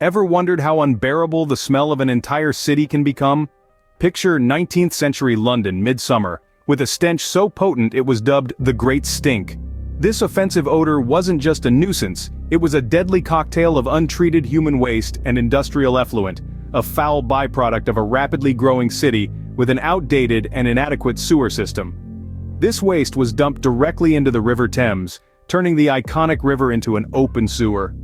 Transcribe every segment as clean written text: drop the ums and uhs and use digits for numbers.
Ever wondered how unbearable the smell of an entire city can become? Picture 19th century London midsummer, with a stench so potent it was dubbed the Great Stink. This offensive odor wasn't just a nuisance, it was a deadly cocktail of untreated human waste and industrial effluent, a foul byproduct of a rapidly growing city with an outdated and inadequate sewer system. This waste was dumped directly into the River Thames, turning the iconic river into an open sewer.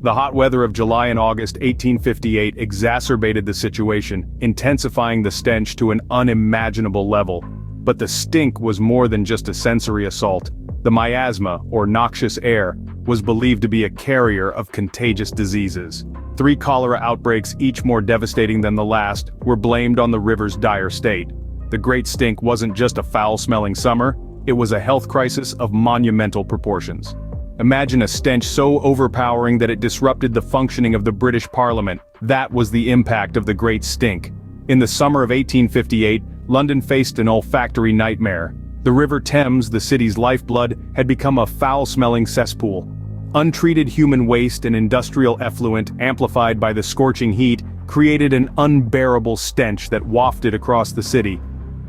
The hot weather of July and August 1858 exacerbated the situation, intensifying the stench to an unimaginable level. But the stink was more than just a sensory assault. The miasma, or noxious air, was believed to be a carrier of contagious diseases. 3 cholera outbreaks, each more devastating than the last, were blamed on the river's dire state. The Great Stink wasn't just a foul-smelling summer, it was a health crisis of monumental proportions. Imagine a stench so overpowering that it disrupted the functioning of the British Parliament. That was the impact of the Great Stink. In the summer of 1858, London faced an olfactory nightmare. The River Thames, the city's lifeblood, had become a foul-smelling cesspool. Untreated human waste and industrial effluent, amplified by the scorching heat, created an unbearable stench that wafted across the city.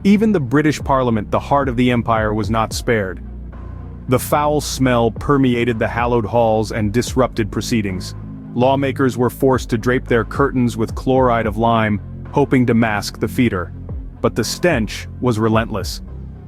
Even the British Parliament, the heart of the empire, was not spared. The foul smell permeated the hallowed halls and disrupted proceedings. Lawmakers were forced to drape their curtains with chloride of lime, hoping to mask the fetor. But the stench was relentless.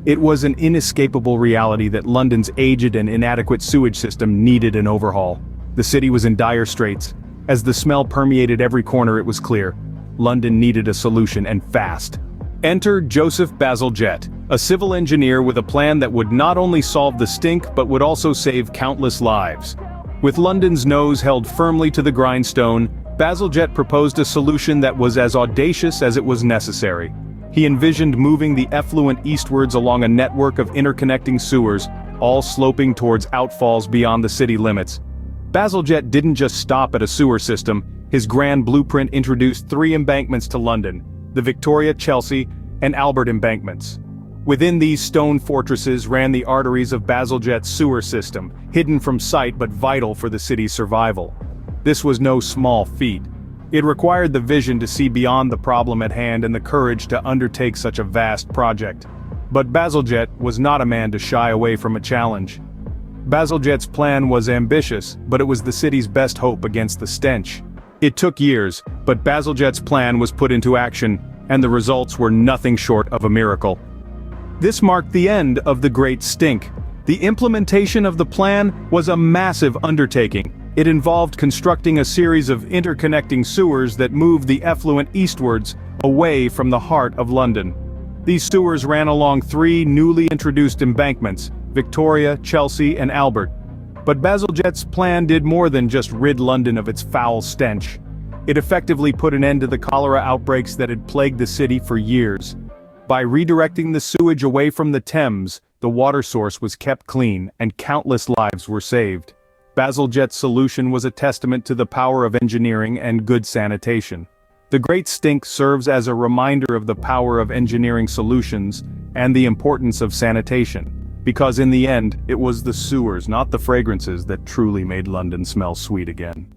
It was an inescapable reality that London's aged and inadequate sewage system needed an overhaul. The city was in dire straits. As the smell permeated every corner, it was clear. London needed a solution, and fast. Enter Joseph Bazalgette, a civil engineer with a plan that would not only solve the stink but would also save countless lives. With London's nose held firmly to the grindstone, Bazalgette proposed a solution that was as audacious as it was necessary. He envisioned moving the effluent eastwards along a network of interconnecting sewers, all sloping towards outfalls beyond the city limits. Bazalgette didn't just stop at a sewer system. His grand blueprint introduced 3 embankments to London: the Victoria, Chelsea, and Albert embankments. Within these stone fortresses ran the arteries of Bazalgette's sewer system, hidden from sight but vital for the city's survival. This was no small feat. It required the vision to see beyond the problem at hand and the courage to undertake such a vast project. But Bazalgette was not a man to shy away from a challenge. Bazalgette's plan was ambitious, but it was the city's best hope against the stench. It took years, but Bazalgette's plan was put into action, and the results were nothing short of a miracle. This marked the end of the Great Stink. The implementation of the plan was a massive undertaking. It involved constructing a series of interconnecting sewers that moved the effluent eastwards, away from the heart of London. These sewers ran along 3 newly introduced embankments: Victoria, Chelsea, and Albert. But Bazalgette's plan did more than just rid London of its foul stench. It effectively put an end to the cholera outbreaks that had plagued the city for years. By redirecting the sewage away from the Thames, the water source was kept clean and countless lives were saved. Bazalgette's solution was a testament to the power of engineering and good sanitation. The Great Stink serves as a reminder of the power of engineering solutions and the importance of sanitation. Because in the end, it was the sewers, not the fragrances, that truly made London smell sweet again.